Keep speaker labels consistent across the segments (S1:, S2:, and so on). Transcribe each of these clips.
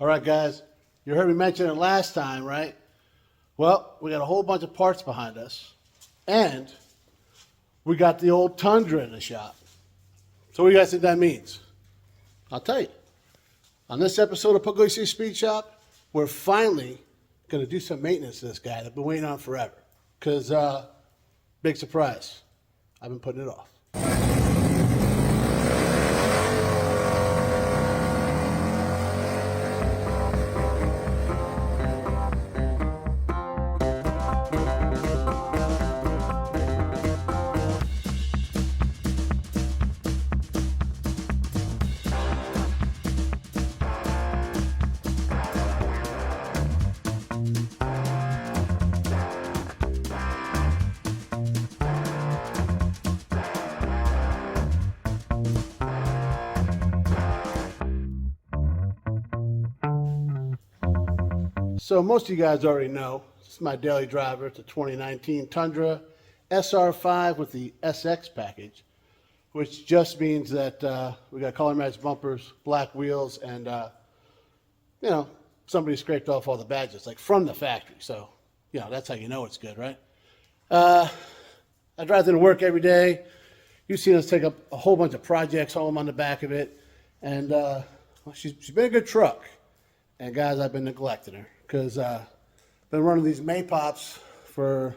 S1: All right, guys, you heard me mention it last time, right? Well, we got a whole bunch of parts behind us, and we got the old Tundra in the shop. So what do you guys think that means? I'll tell you. On this episode of Pugliese Speed Shop, we're finally going to do some maintenance to this guy that I've been waiting on forever. Because, big surprise, I've been putting it off. So most of you guys already know, this is my daily driver. It's a 2019 Tundra SR5 with the SX package, which just means that we got color matched bumpers, black wheels, and somebody scraped off all the badges, like from the factory. So, that's how you know it's good, right? I drive to work every day. You've seen us take up a whole bunch of projects home on the back of it. And she's been a good truck. And guys, I've been neglecting her because I've been running these Maypops for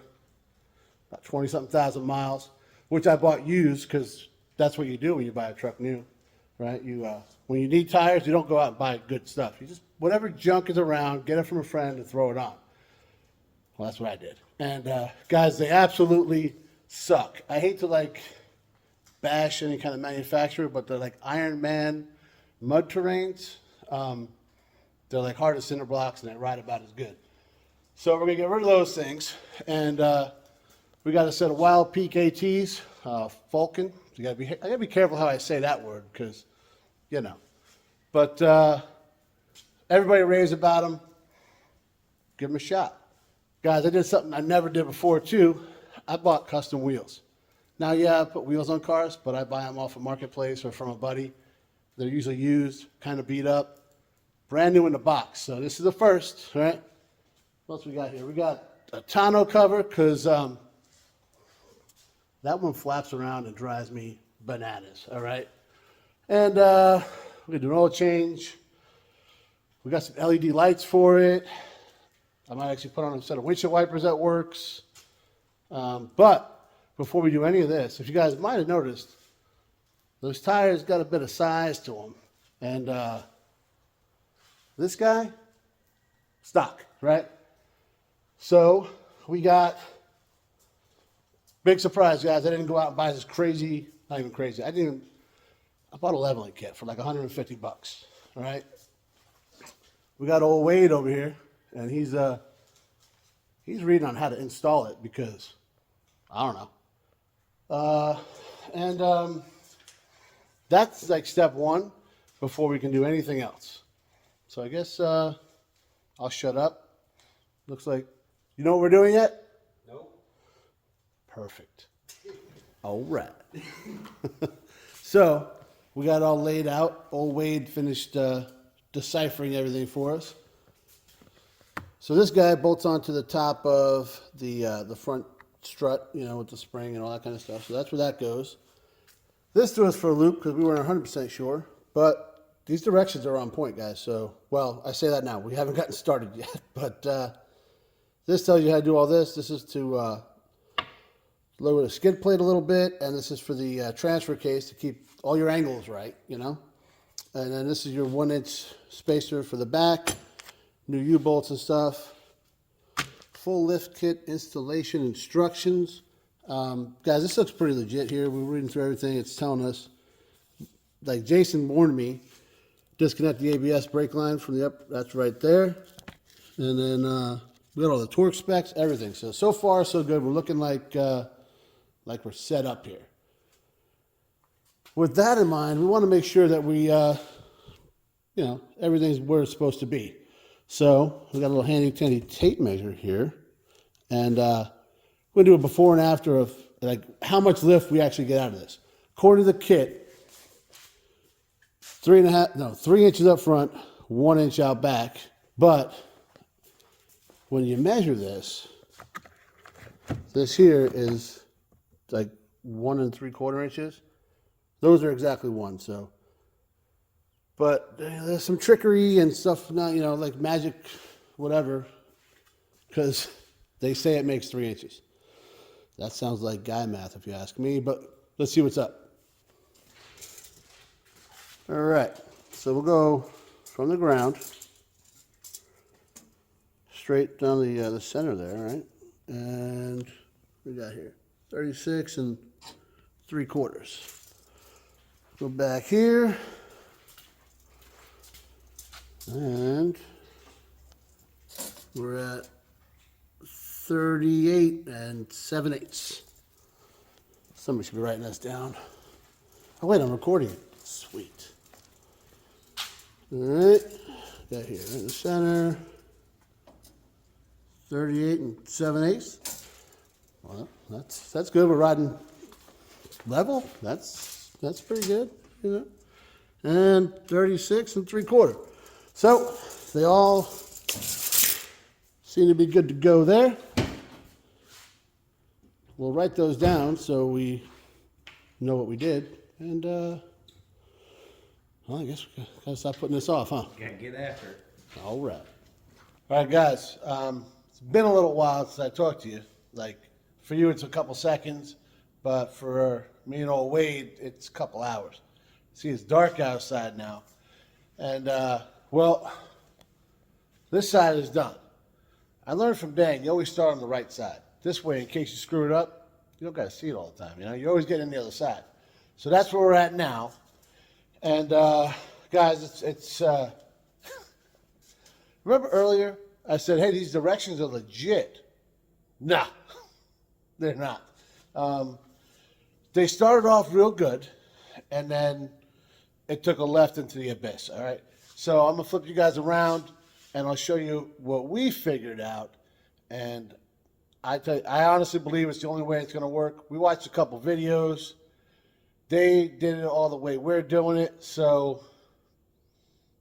S1: about 20-something thousand miles, which I bought used because that's what you do when you buy a truck new, right? When you need tires, you don't go out and buy good stuff. You just, whatever junk is around, get it from a friend and throw it on. Well, that's what I did. And guys, they absolutely suck. I hate to bash any kind of manufacturer, but they're like Iron Man mud terrains. They're like hard as cinder blocks, and they ride about as good. So we're gonna get rid of those things, and we got a set of Wild Peak ATs, Falcon. So I gotta be careful how I say that word, because But everybody raves about them. Give them a shot, guys. I did something I never did before too. I bought custom wheels. Now, I put wheels on cars, but I buy them off a marketplace or from a buddy. They're usually used, kind of beat up. Brand new in the box. So this is the first, right? What else we got here? We got a tonneau cover because that one flaps around and drives me bananas, all right? And we're going to do an oil change. We got some LED lights for it. I might actually put on a set of windshield wipers that works. But before we do any of this, if you guys might have noticed, those tires got a bit of size to them. And this guy, stock, right? So we got, big surprise, guys. I didn't go out and buy this crazy, not even crazy. I bought a leveling kit for like 150 bucks, all right? We got old Wade over here, and he's reading on how to install it because, I don't know. That's like step one before we can do anything else. So I guess I'll shut up. Looks like, you know what we're doing yet?
S2: Nope.
S1: Perfect. All right. So we got all laid out. Old Wade finished deciphering everything for us. So this guy bolts onto the top of the front strut, with the spring and all that kind of stuff. So that's where that goes. This threw us for a loop because we weren't 100% sure, but these directions are on point, guys. So, well, I say that now. We haven't gotten started yet, but this tells you how to do all this. This is to lower the skid plate a little bit, and this is for the transfer case to keep all your angles right, And then this is your 1-inch spacer for the back, new U-bolts and stuff. Full lift kit installation instructions. Guys, this looks pretty legit here. We're reading through everything. It's telling us, like Jason warned me, disconnect the ABS brake line from the up. That's right there. And then we got all the torque specs, everything. So far, so good. We're looking like we're set up here. With that in mind, we want to make sure that we, everything's where it's supposed to be. So we got a little handy-dandy tape measure here. And we're going to do a before and after of how much lift we actually get out of this. According to the kit, 3 inches up front, 1 inch out back. But when you measure this, this here is like 1 3/4 inches. Those are exactly 1. So, but there's some trickery and stuff. Not, you know, like magic, whatever, because they say it makes 3 inches. That sounds like guy math, if you ask me. But let's see what's up. All right. So we'll go from the ground straight down the center there, right? And we got here 36 3/4. Go back here, and we're at 38 7/8. Somebody should be writing this down. Oh wait, I'm recording it. Sweet. All right, got here in the center. 38 7/8. Well, that's good. We're riding level. That's pretty good, you know. And 36 3/4. So they all seem to be good to go there. We'll write those down so we know what we did. And well, I guess we gotta stop putting this off, huh?
S2: Gotta get after it.
S1: All right. All right, guys. It's been a little while since I talked to you. Like, for you, it's a couple seconds, but for me and old Wade, it's a couple hours. See, it's dark outside now. And, well, this side is done. I learned from Dan, you always start on the right side. This way, in case you screw it up, you don't got to see it all the time, you know? You're always getting the other side. So that's where we're at now. And, guys, it's remember earlier I said, hey, these directions are legit. Nah, they're not. They started off real good, and then it took a left into the abyss, all right? So I'm going to flip you guys around, and I'll show you what we figured out. And I honestly believe it's the only way it's going to work. We watched a couple videos. They did it all the way we're doing it, so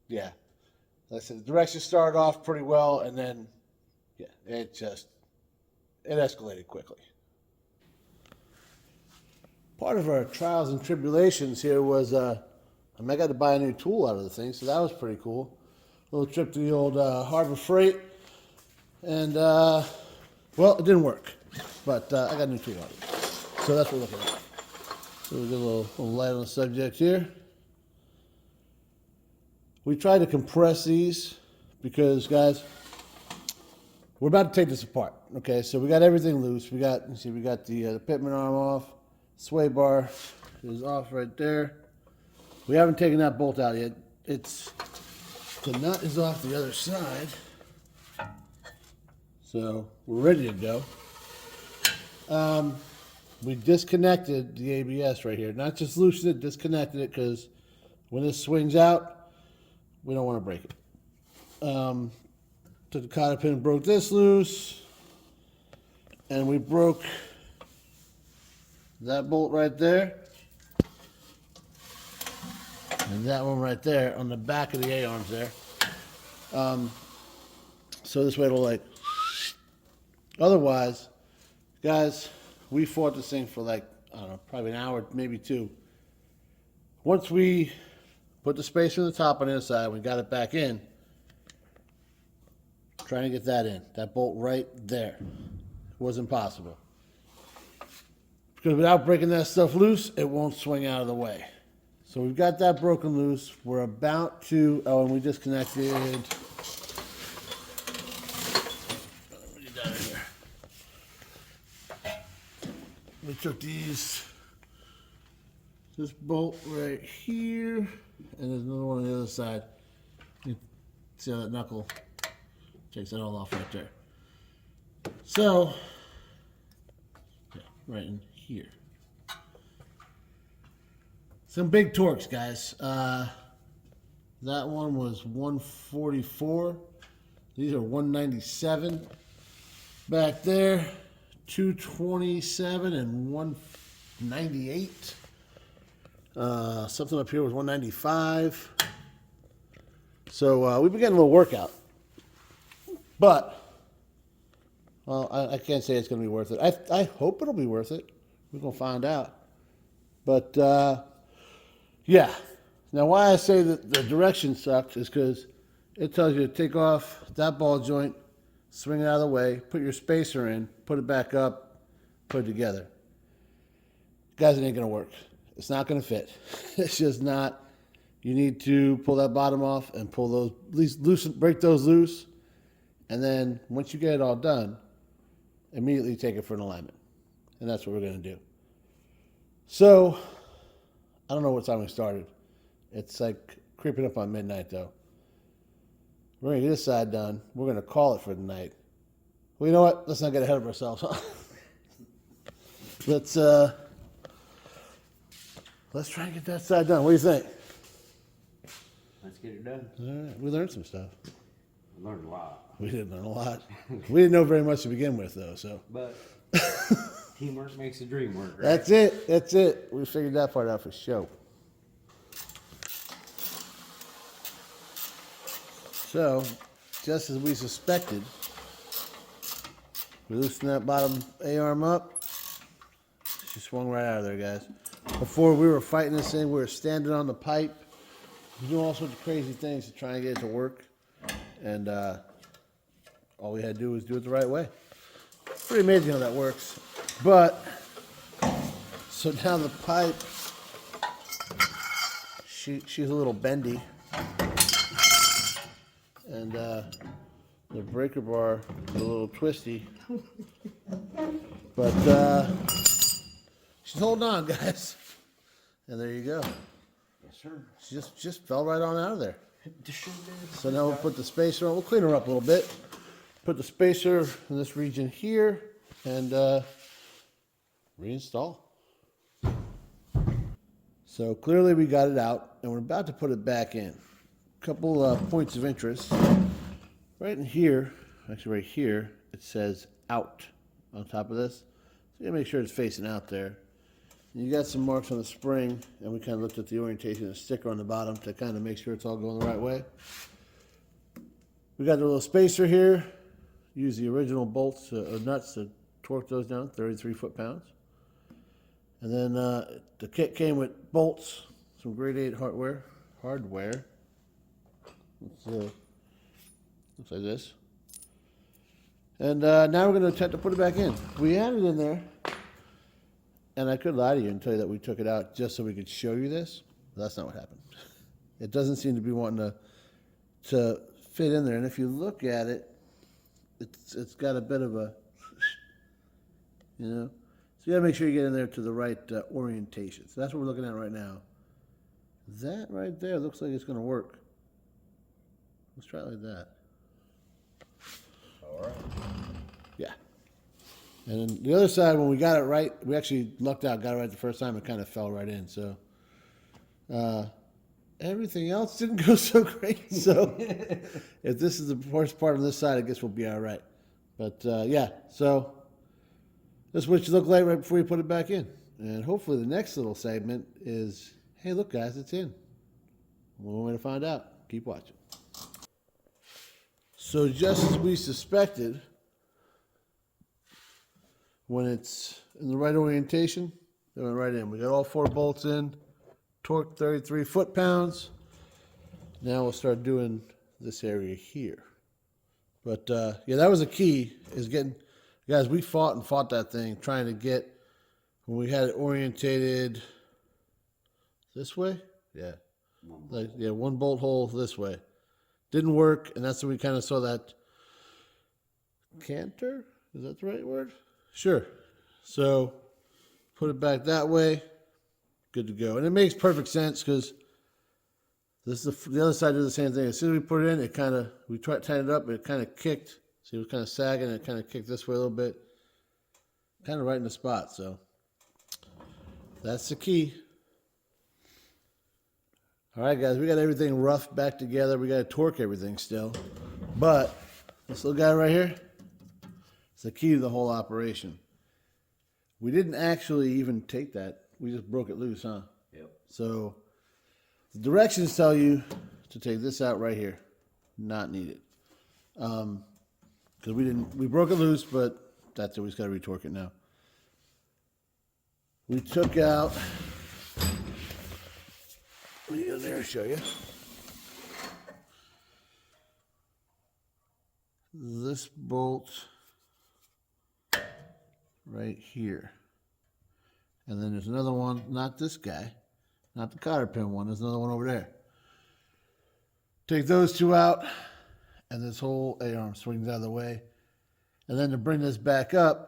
S1: yeah. Like I said, the direction started off pretty well, and then, yeah, it escalated quickly. Part of our trials and tribulations here was, I got to buy a new tool out of the thing, so that was pretty cool. A little trip to the old Harbor Freight, and, well, it didn't work, but I got a new tool out of it. So that's what we're looking at. So we'll get a little light on the subject here. We tried to compress these because, guys, we're about to take this apart. Okay, so we got everything loose. We got the pitman arm off. Sway bar is off right there. We haven't taken that bolt out yet. The nut is off the other side. So we're ready to go. We disconnected the ABS right here. Not just loosened it, disconnected it, because when this swings out, we don't want to break it. Took the cotter pin and broke this loose. And we broke that bolt right there. And that one right there on the back of the A-arms there. So this way it'll like... Otherwise, guys, we fought this thing for like, I don't know, probably an hour, maybe 2. Once we put the spacer on the top on the inside, we got it back in, trying to get that in. That bolt right there was impossible. Because without breaking that stuff loose, it won't swing out of the way. So we've got that broken loose. We're about to, oh, and we disconnected. Let me get down here. We took this bolt right here, and there's another one on the other side. You see how that knuckle takes that all off right there. So, yeah, right in here. Some big torques, guys. That one was 144. These are 197. Back there, 227 and 198. Something up here was 195. So we've been getting a little workout. But, well, I can't say it's going to be worth it. I hope it'll be worth it. We're going to find out. But, yeah. Now, why I say that the direction sucked is because it tells you to take off that ball joint, swing it out of the way, put your spacer in, put it back up, put it together. Guys, it ain't going to work. It's not going to fit. It's just not. You need to pull that bottom off and pull those, at least break those loose. And then once you get it all done, immediately take it for an alignment. And that's what we're going to do. So, I don't know what time we started. It's like creeping up on midnight, though. We're going to get this side done. We're going to call it for the night. Well, you know what? Let's not get ahead of ourselves. Let's try and get that side done. What do you think?
S2: Let's get it done.
S1: All right. We learned some stuff.
S2: I learned a lot.
S1: We didn't learn a lot. We didn't know very much to begin with, though. So,
S2: But teamwork makes the dream work, right?
S1: That's it. That's it. We figured that part out for sure. So, just as we suspected, we loosened that bottom A-arm up. She swung right out of there, guys. Before we were fighting this thing, we were standing on the pipe, doing all sorts of crazy things to try and get it to work. And all we had to do was do it the right way. Pretty amazing how that works. But, so now the pipe, she's a little bendy. And the breaker bar is a little twisty. But she's holding on, guys. And there you go.
S2: Yes, sir.
S1: She just fell right on out of there. So now we'll put the spacer on. We'll clean her up a little bit. Put the spacer in this region here and reinstall. So clearly we got it out and we're about to put it back in. A couple points of interest. Right in here, actually right here, it says out on top of this. So you gotta make sure it's facing out there. You got some marks on the spring, and we kind of looked at the orientation of the sticker on the bottom to kind of make sure it's all going the right way. We got the little spacer here. Use the original bolts or nuts to torque those down, 33 foot-pounds. And then the kit came with bolts, some grade 8 hardware. Looks like this. And now we're going to attempt to put it back in. We had it in there. And I could lie to you and tell you that we took it out just so we could show you this. But that's not what happened. It doesn't seem to be wanting to fit in there. And if you look at it, it's got a bit of a, you know. So you got to make sure you get in there to the right orientation. So that's what we're looking at right now. That right there looks like it's going to work. Let's try it like that.
S2: All right.
S1: Yeah. And then the other side, when we got it right, we actually lucked out, got it right the first time, it kind of fell right in. So everything else didn't go so great. So if this is the worst part on this side, I guess we'll be all right. But yeah, so this is what you look like right before you put it back in. And hopefully the next little segment is, hey, look, guys, it's in. One way to find out. Keep watching. So just as we suspected, when it's in the right orientation, they went right in. We got all 4 bolts in, torque 33 foot-pounds. Now we'll start doing this area here. But yeah, that was a key, is getting, guys, we fought that thing, trying to get, when we had it orientated this way, yeah, like, yeah, 1 bolt hole this way. Didn't work, and that's when we kind of saw that canter, is that the right word? Sure. So put it back that way. Good to go. And it makes perfect sense because this is the other side did the same thing. As soon as we put it in, we tried to tighten it up, but it kind of kicked. See, it was kind of sagging, and it kind of kicked this way a little bit. Kind of right in the spot. So that's the key. All right, guys, we got everything rough back together. We got to torque everything still. But this little guy right here, it's the key to the whole operation. We didn't actually even take that. We just broke it loose, huh?
S2: Yep.
S1: So the directions tell you to take this out right here. Not needed. Because we broke it loose, but that's it. We just got to retorque it now. We took out, let me go there and show you. This bolt right here. And then there's another one, not this guy, not the cotter pin one, there's another one over there. Take those two out, and this whole A-arm swings out of the way. And then to bring this back up,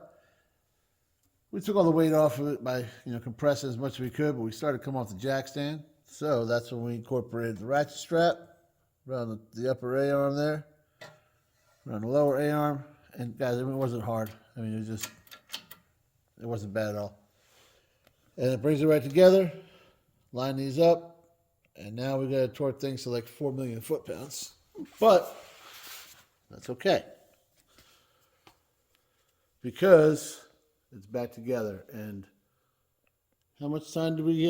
S1: we took all the weight off of it by, compressing as much as we could, but we started to come off the jack stand. So that's when we incorporated the ratchet strap around the upper A-arm there, around the lower A-arm. And guys, it wasn't hard. It wasn't bad at all. And it brings it right together, line these up, and now we got to torque things to like 4 million foot-pounds. But that's okay, because it's back together. And how much time do we?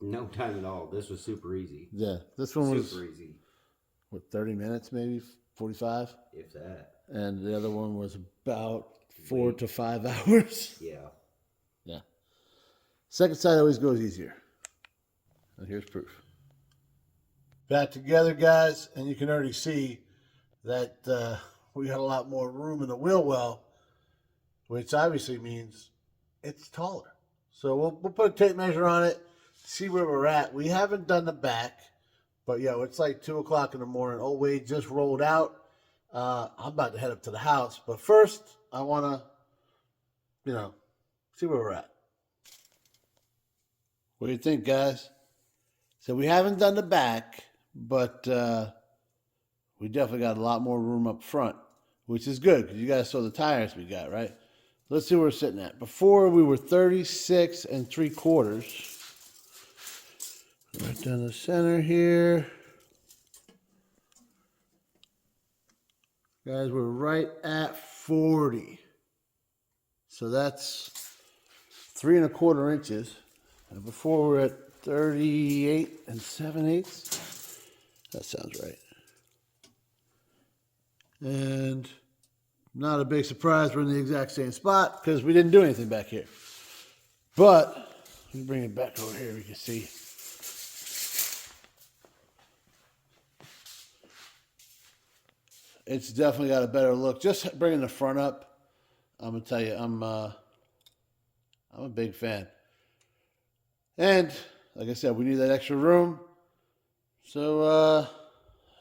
S2: No time at all. This was super easy.
S1: Yeah, this one was
S2: super easy.
S1: What, 30 minutes, maybe 45,
S2: if that.
S1: And the other one was about 4 to 5 hours.
S2: Yeah.
S1: Yeah. Second side always goes easier. And here's proof. Back together, guys, and you can already see that we got a lot more room in the wheel well, which obviously means it's taller. So we'll put a tape measure on it, see where we're at. We haven't done the back, but it's like 2 o'clock in the morning. Old Wade just rolled out. I'm about to head up to the house, but first I want to, see where we're at. What do you think, guys? So we haven't done the back, but we definitely got a lot more room up front, which is good because you guys saw the tires we got, right? Let's see where we're sitting at. Before we were 36 3/4. Right down the center here. Guys, we're right at 40. So that's 3 1/4 inches. And before we're at 38 7/8. That sounds right. And not a big surprise, we're in the exact same spot because we didn't do anything back here. But let me bring it back over here, we can see. It's definitely got a better look. Just bringing the front up, I'm gonna tell you, I'm a big fan. And like I said, we need that extra room. So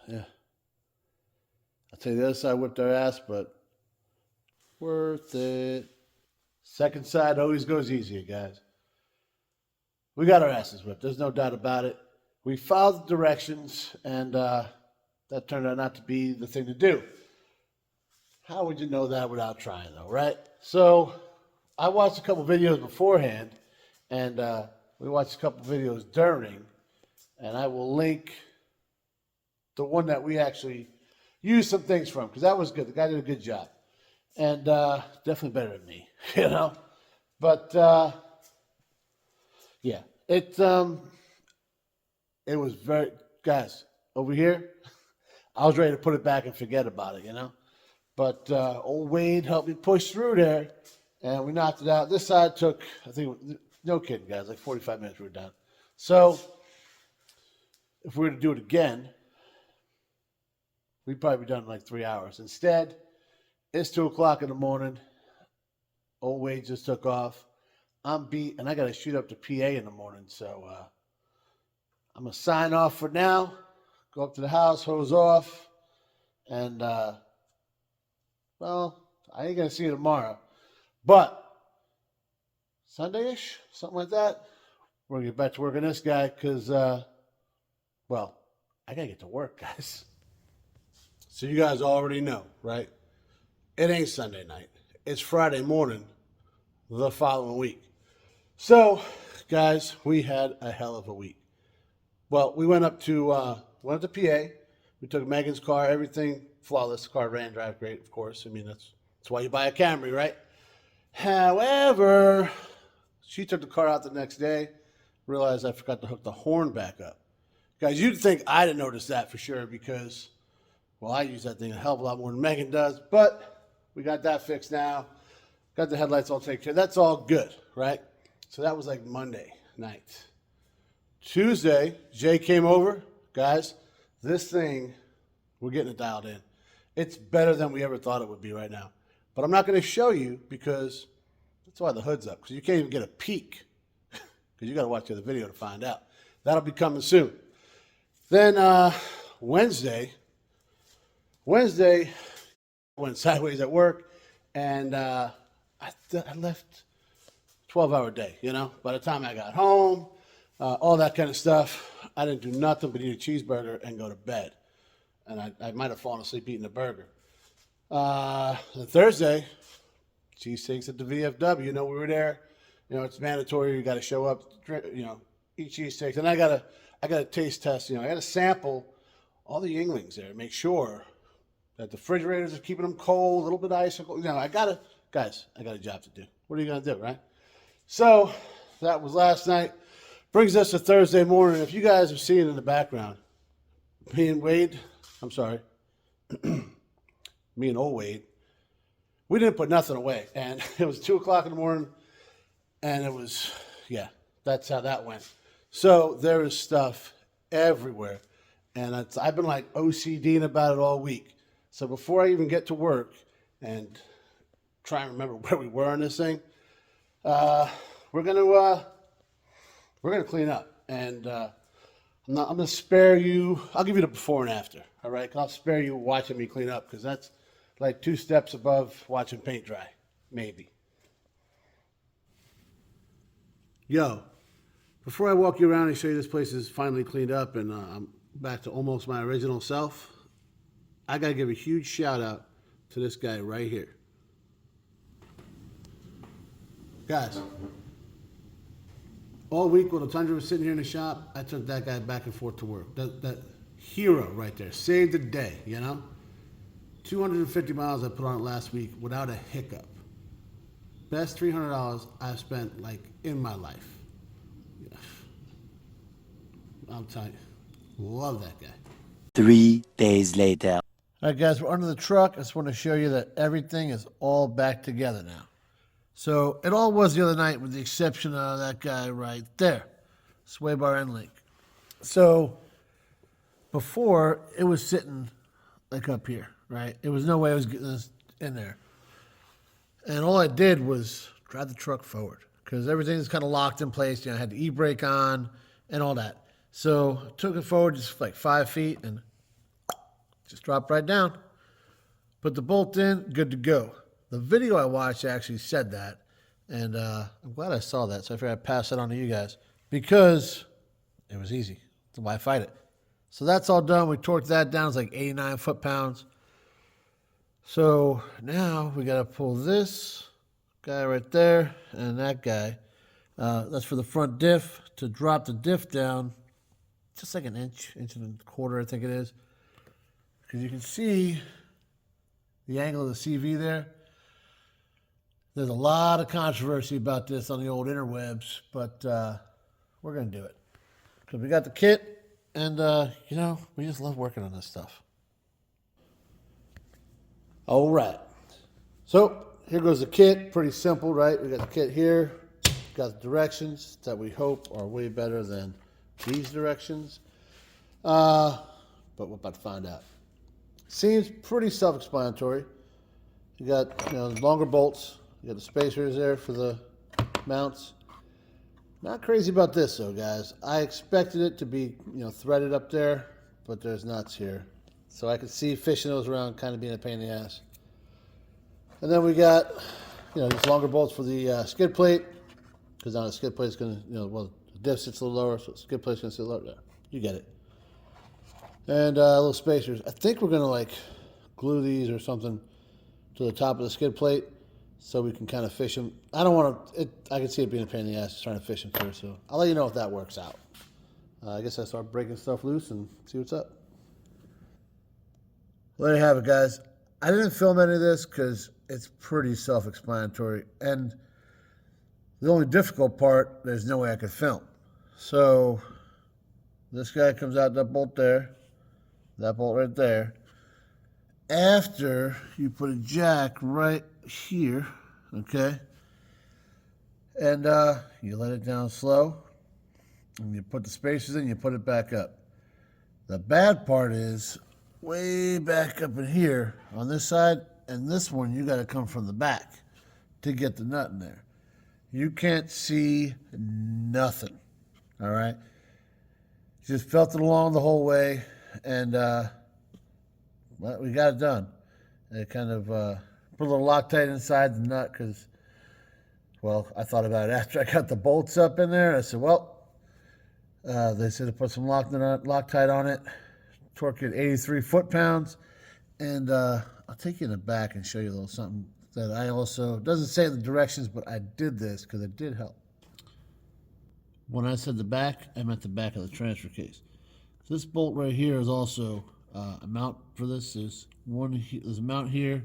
S1: yeah. I'll tell you, the other side whipped our ass, but worth it. Second side always goes easier, guys. We got our asses whipped. There's no doubt about it. We followed the directions, and that turned out not to be the thing to do. How would you know that without trying, though, right? So I watched a couple videos beforehand, and we watched a couple videos during, and I will link the one that we actually used some things from, because that was good. The guy did a good job. And definitely better than me, But yeah, it was very, guys, over here, I was ready to put it back and forget about it, But old Wade helped me push through there, and we knocked it out. This side took, I think, no kidding, guys, like 45 minutes we were done. So if we were to do it again, we'd probably be done in like 3 hours. Instead, it's 2 o'clock in the morning. Old Wade just took off. I'm beat, and I got to shoot up to PA in the morning. So I'm going to sign off for now, go up to the house, hose off, and, well, I ain't going to see you tomorrow. But Sunday-ish, something like that, we're going to get back to work on this guy because, well, I got to get to work, guys. So you guys already know, right? It ain't Sunday night. It's Friday morning the following week. So, guys, we had a hell of a week. Well, we went up to PA. We took Megan's car, everything flawless. The car ran, drive great, of course. I mean, that's why you buy a Camry, right? However, she took the car out the next day, realized I forgot to hook the horn back up. Guys, you'd think I didn't notice that for sure because, well, I use that thing a hell of a lot more than Megan does, but we got that fixed now. Got the headlights all taken care of. That's all good, right? So that was like Monday night. Tuesday, Jay came over. Guys, this thing, we're getting it dialed in. It's better than we ever thought it would be right now. But I'm not going to show you because that's why the hood's up, because you can't even get a peek because you got to watch the other video to find out. That'll be coming soon. Then Wednesday went sideways at work, and I left 12-hour day, you know. By the time I got home, all that kind of stuff, I didn't do nothing but eat a cheeseburger and go to bed. And I might have fallen asleep eating a burger. Thursday, cheesesteaks at the VFW. You know, we were there. You know, it's mandatory. You got to show up, you know, eat cheesesteaks. And I got a taste test. You know, I got to sample all the Yinglings there, make sure that the refrigerators are keeping them cold, a little bit of icicle. You know, I got a job to do. What are you going to do, right? So that was last night. Brings us to Thursday morning. If you guys are seeing in the background, me and old Wade, we didn't put nothing away. And it was 2 o'clock in the morning, and it was, yeah, that's how that went. So there is stuff everywhere. And I've been like OCDing about it all week. So before I even get to work and try and remember where we were on this thing, we're gonna clean up. And I'm gonna spare you. I'll give you the before and after. All right, I'll spare you watching me clean up because that's like 2 steps above watching paint dry, maybe. Yo, before I walk you around and show you this place is finally cleaned up and I'm back to almost my original self, I gotta give a huge shout out to this guy right here. Guys, all week while the Tundra was sitting here in the shop, I took that guy back and forth to work. That hero right there saved the day, you know? 250 miles I put on it last week without a hiccup. Best $300 I've spent like in my life. Yeah. I'm telling you, love that guy.
S3: 3 days later.
S1: All right, guys, we're under the truck. I just want to show you that everything is all back together now. So it all was the other night with the exception of that guy right there, sway bar end link. So before, it was sitting like up here, right? It was no way I was getting this in there. And all I did was drive the truck forward because everything's kind of locked in place. You know, I had the e-brake on and all that. So I took it forward just like 5 feet and just dropped right down. Put the bolt in, good to go. The video I watched actually said that, and I'm glad I saw that, so I figured I'd pass it on to you guys because it was easy. So why fight it? So that's all done. We torqued that down. It's like 89 foot-pounds. So now we got to pull this guy right there and that guy. That's for the front diff to drop the diff down just like an inch and a quarter, I think it is. Because you can see the angle of the CV there. There's a lot of controversy about this on the old interwebs, but we're going to do it. Because we got the kit, and, you know, we just love working on this stuff. All right. So here goes the kit. Pretty simple, right? We got the kit here. Got the directions that we hope are way better than these directions. But we're about to find out. Seems pretty self-explanatory. You got, you know, longer bolts. You got the spacers there for the mounts. Not crazy about this though, guys. I expected it to be, you know, threaded up there, but there's nuts here. So I could see fishing those around kind of being a pain in the ass. And then we got, you know, these longer bolts for the skid plate. Because now the skid plate's going to, you know, well, the diff sits a little lower, so the skid plate's going to sit lower there. You get it. And little spacers. I think we're going to, like, glue these or something to the top of the skid plate so we can kind of fish them. I don't want to, I can see it being a pain in the ass trying to fish them through, so I'll let you know if that works out. I guess I start breaking stuff loose and see what's up. Well, there you have it, guys. I didn't film any of this because it's pretty self-explanatory. And the only difficult part, there's no way I could film. So This guy comes out that bolt there, that bolt right there. After you put a jack right here, okay, and you let it down slow, and you put the spacers in, you put it back up. The bad part is way back up in here on this side, and this one you got to come from the back to get the nut in there. You can't see nothing, all right? Just felt it along the whole way, and well, we got it done. It kind of put a little Loctite inside the nut because, well, I thought about it after I got the bolts up in there. I said, well, they said to put some Loctite on it, torque it 83 foot-pounds, and I'll take you in the back and show you a little something that I also, doesn't say the directions, but I did this because it did help. When I said the back, I meant the back of the transfer case. This bolt right here is also a mount for this. There's a mount here,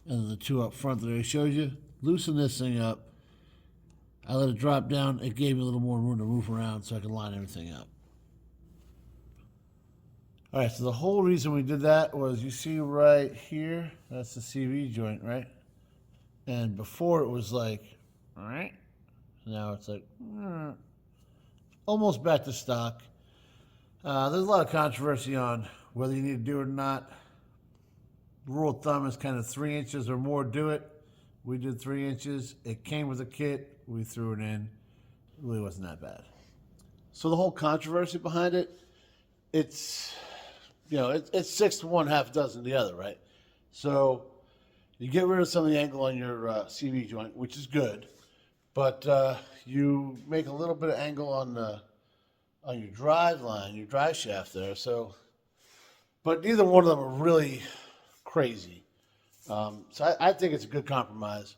S1: and then the two up front that I showed you. Loosen this thing up. I let it drop down. It gave me a little more room to move around so I could line everything up. All right, so the whole reason we did that was, you see right here, that's the CV joint, right? And before it was like, all right, now it's like, almost back to stock. There's a lot of controversy on whether you need to do it or not. Rule of thumb is kind of 3 inches or more, do it. We did 3 inches. It came with a kit. We threw it in. It really wasn't that bad. So the whole controversy behind it, it's 6 to 1, half a dozen to the other, right? So you get rid of some of the angle on your CV joint, which is good, but you make a little bit of angle on your drive line, your drive shaft there. So, but neither one of them are really crazy. So I think it's a good compromise.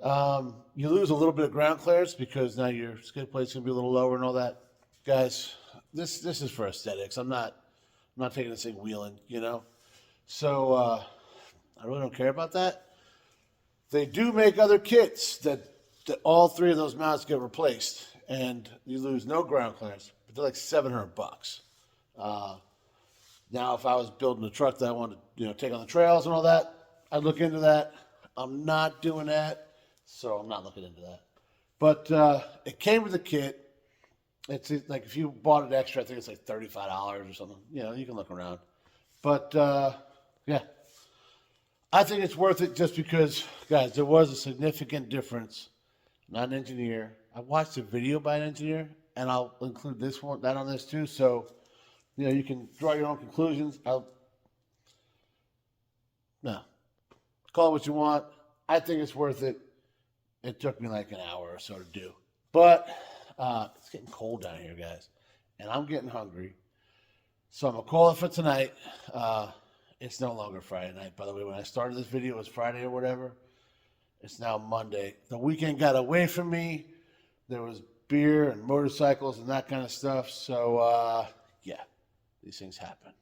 S1: You lose a little bit of ground clearance because now your skid plate's gonna be a little lower and all that. Guys, this is for aesthetics. I'm not taking this thing wheeling, you know. So I really don't care about that. They do make other kits that all 3 of those mounts get replaced, and you lose no ground clearance, but they're like $700. Now, if I was building a truck that I wanted to, take on the trails and all that, I'd look into that. I'm not doing that, so I'm not looking into that. But it came with a kit. It's like if you bought it extra, I think it's like $35 or something. You can look around. But yeah, I think it's worth it just because, guys, there was a significant difference. Not an engineer. I watched a video by an engineer, and I'll include that on this too. So, you can draw your own conclusions. No, call it what you want. I think it's worth it. It took me like an hour or so to do, but it's getting cold down here, guys, and I'm getting hungry. So I'm gonna call it for tonight. It's no longer Friday night, by the way. When I started this video, it was Friday or whatever. It's now Monday. The weekend got away from me. There was beer and motorcycles and that kind of stuff. So, yeah, these things happen.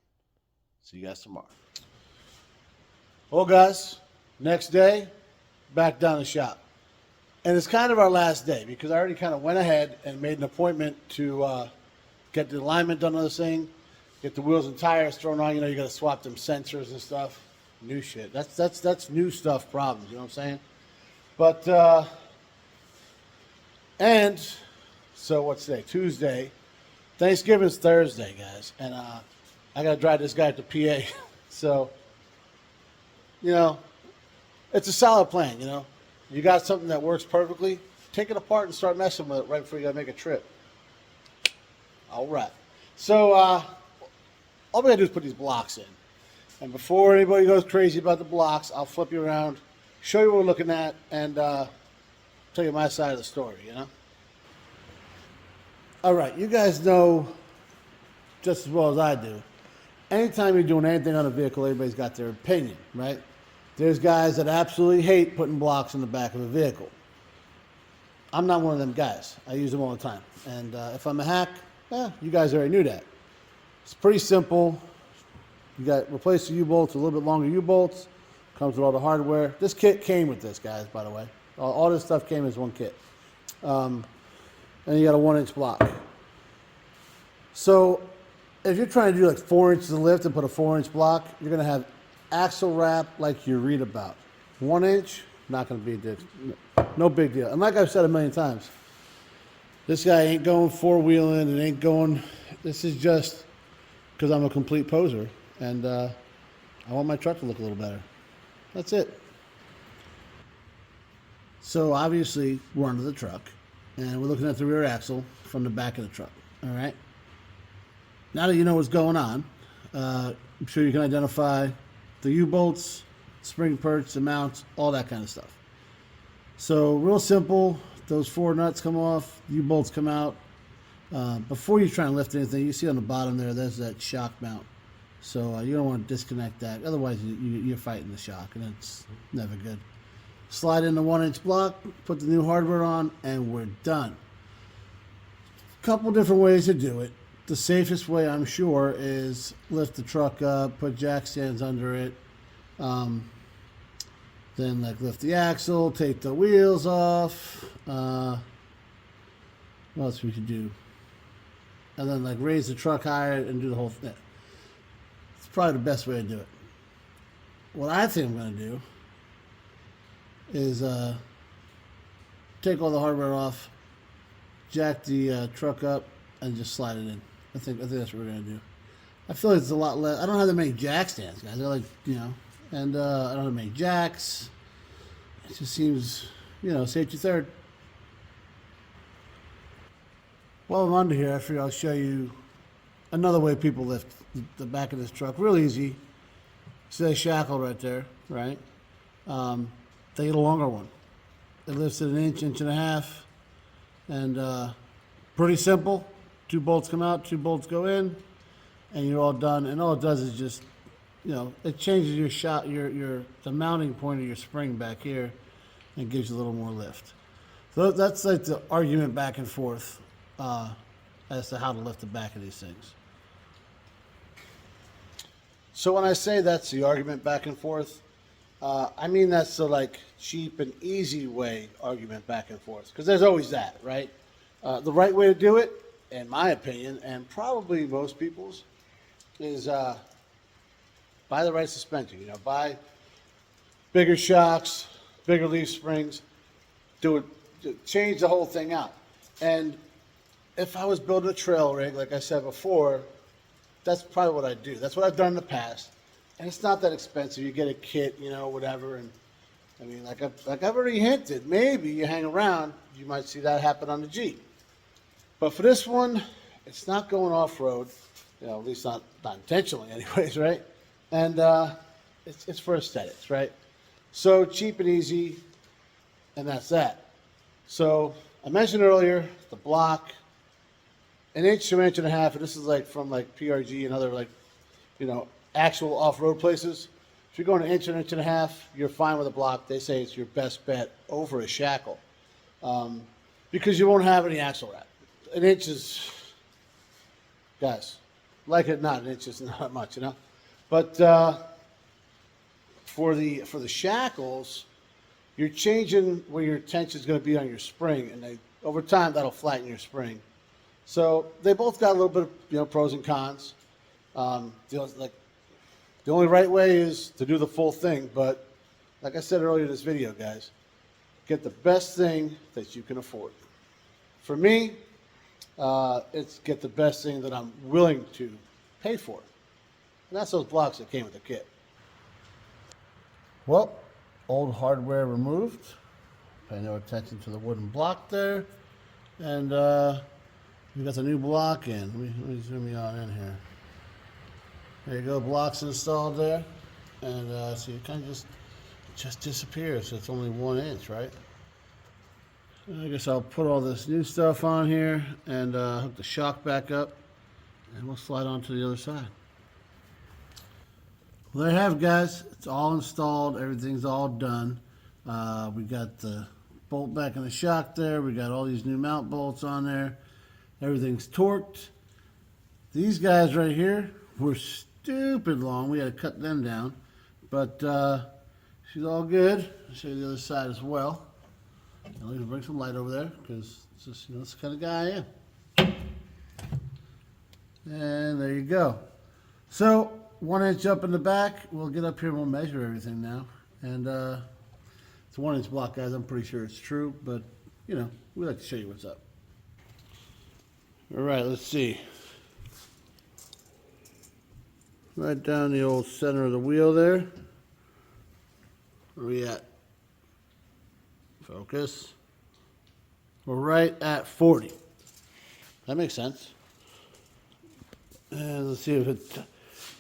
S1: See you guys tomorrow. Well, guys, next day, back down the shop. And it's kind of our last day because I already kind of went ahead and made an appointment to get the alignment done on this thing, get the wheels and tires thrown on. You got to swap them sensors and stuff. New shit. That's new stuff problems, you know what I'm saying? But, and so what's today? Tuesday. Thanksgiving's Thursday, guys. And I got to drive this guy to PA. So, it's a solid plan, You got something that works perfectly, take it apart and start messing with it right before you got to make a trip. All right. So, all we got to do is put these blocks in. And before anybody goes crazy about the blocks, I'll flip you around, show you what we're looking at, and tell you my side of the story, All right, you guys know just as well as I do, anytime you're doing anything on a vehicle, everybody's got their opinion, right? There's guys that absolutely hate putting blocks in the back of a vehicle. I'm not one of them guys. I use them all the time. And if I'm a hack, you guys already knew that. It's pretty simple. You got replace the U-bolts, a little bit longer U-bolts. Comes with all the hardware. This kit came with this, guys, by the way. All this stuff came as one kit. And you got a 1-inch block. So if you're trying to do like 4 inches of lift and put a 4-inch block, you're gonna have axle wrap like you read about. 1 inch, not gonna be a deal. No big deal. And like I've said a million times, this guy ain't going four-wheeling and ain't going, this is just because I'm a complete poser and I want my truck to look a little better. That's it. So obviously we're under the truck and we're looking at the rear axle from the back of the truck. All right. Now that you know what's going on, I'm sure you can identify the U-bolts, spring perch, the mounts, all that kind of stuff. So real simple, those 4 nuts come off, U-bolts come out. Before you try and lift anything, you see on the bottom there, there's that shock mount. So you don't want to disconnect that. Otherwise, you're fighting the shock, and it's never good. Slide in the 1-inch block, put the new hardware on, and we're done. Couple different ways to do it. The safest way, I'm sure, is lift the truck up, put jack stands under it, then like lift the axle, take the wheels off. What else we could do? And then like raise the truck higher and do the whole thing. It's probably the best way to do it. What I think I'm going to do is take all the hardware off, jack the truck up, and just slide it in. I think that's what we're going to do. I feel like it's a lot less. I don't have that many jack stands, guys. They're like, and I don't have many jacks. It just seems, safety third. While I'm under here, I figure I'll show you another way people lift the back of this truck. Real easy. See that shackle right there, right? They get a longer one. It lifts it 1 inch, 1.5 inches, and pretty simple. 2 bolts come out, 2 bolts go in, and you're all done. And all it does is just, it changes your shot, the mounting point of your spring back here, and gives you a little more lift. So that's like the argument back and forth as to how to lift the back of these things. So when I say that's the argument back and forth, I mean that's the like cheap and easy way argument back and forth, because there's always that, right? The right way to do it, in my opinion, and probably most people's, is buy the right suspension. Buy bigger shocks, bigger leaf springs, change the whole thing out. And if I was building a trail rig, like I said before, that's probably what I'd do. That's what I've done in the past. And it's not that expensive. You get a kit, whatever. And I mean, like I've already hinted, maybe you hang around, you might see that happen on the Jeep. But for this one, it's not going off-road, at least not intentionally anyways, right? And it's for aesthetics, right? So cheap and easy, and that's that. So I mentioned earlier, the block, 1 inch to 1.5 inches, and this is like from like PRG and other actual off-road places. If you're going 1 inch and 1.5 inches, you're fine with a block. They say it's your best bet over a shackle because you won't have any axle wrap. 1 inch is, guys, like it or not, 1 inch is not much, But for the shackles, you're changing where your tension is going to be on your spring, and over time that'll flatten your spring. So they both got a little bit of pros and cons. The only right way is to do the full thing, but like I said earlier in this video, guys, get the best thing that you can afford. For me, it's get the best thing that I'm willing to pay for. And that's those blocks that came with the kit. Well, old hardware removed. Pay no attention to the wooden block there. And we got the new block in. Let me zoom you on in here. There you go, blocks installed there. And so it kind of just disappears. So it's only 1 inch, right? I guess I'll put all this new stuff on here and hook the shock back up, and we'll slide on to the other side. Well, there you have it, guys. It's all installed. Everything's all done. We got the bolt back in the shock there. We got all these new mount bolts on there. Everything's torqued. These guys right here were stupid long. We had to cut them down, but she's all good. I'll show you the other side as well. I'm going to bring some light over there because it's just, that's the kind of guy I am. And there you go. So 1 inch up in the back. We'll get up here and we'll measure everything now. And it's a 1 inch block, guys. I'm pretty sure it's true, but you know, we like to show you what's up. All right, let's see. Right down the old center of the wheel there. Where are we at? Focus. We're right at 40. That makes sense. And let's see if it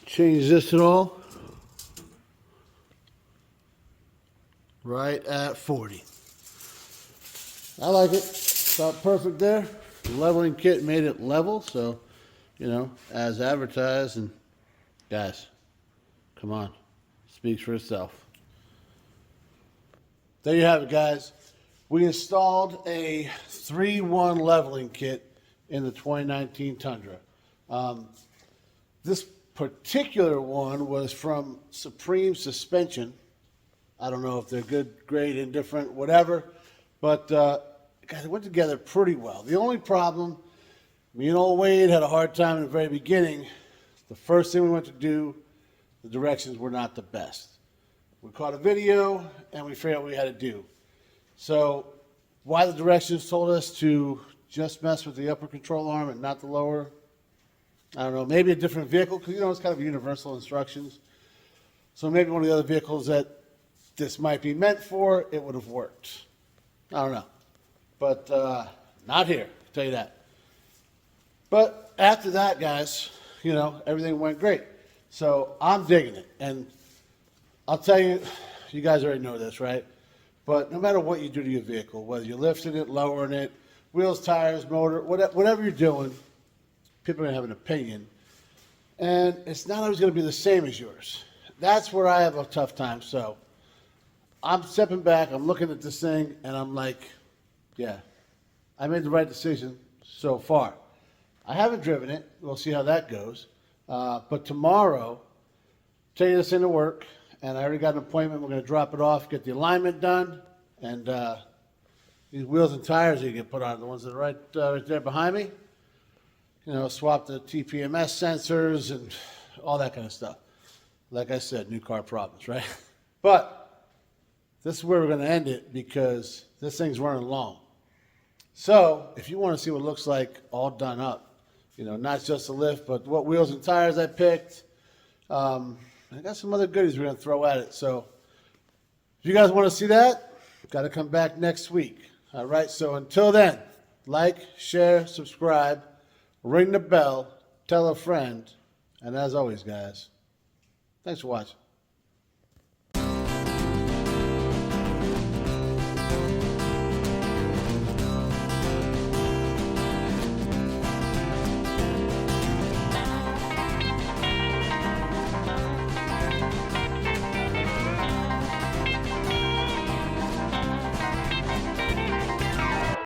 S1: changes this at all. Right at 40. I like it. About perfect there. The leveling kit made it level, so, you know, as advertised. And guys, come on. Speaks for itself. There you have it, guys. We installed a 3-1 leveling kit in the 2019 Tundra. This particular one was from Supreme Suspension. I don't know if they're good, great, indifferent, whatever, but guys, it went together pretty well. The only problem, me and old Wade had a hard time in the very beginning. The first thing we went to do, the directions were not the best. We caught a video and we figured out what we had to do. So why the directions told us to just mess with the upper control arm and not the lower, I don't know, maybe a different vehicle, because, you know, it's kind of universal instructions. So maybe one of the other vehicles that this might be meant for, it would have worked. I don't know. But not here, I'll tell you that. But after that, guys, you know, everything went great. So I'm digging it. And I'll tell you, you guys already know this, right? But no matter what you do to your vehicle, whether you're lifting it, lowering it, wheels, tires, motor, whatever you're doing, people are going to have an opinion. And it's not always going to be the same as yours. That's where I have a tough time. So I'm stepping back, I'm looking at this thing, and I'm like, yeah, I made the right decision so far. I haven't driven it. We'll see how that goes. But tomorrow, take this into work, and I already got an appointment. We're going to drop it off, get the alignment done, and these wheels and tires that you get put on, the ones that are right there behind me, you know, swap the TPMS sensors and all that kind of stuff. Like I said, new car problems, right? But this is where we're going to end it because this thing's running long. So if you want to see what it looks like all done up, you know, not just the lift, but what wheels and tires I picked, I got some other goodies we're going to throw at it. So if you guys want to see that, got to come back next week. All right, so until then, like, share, subscribe, ring the bell, tell a friend, and as always, guys, thanks for watching.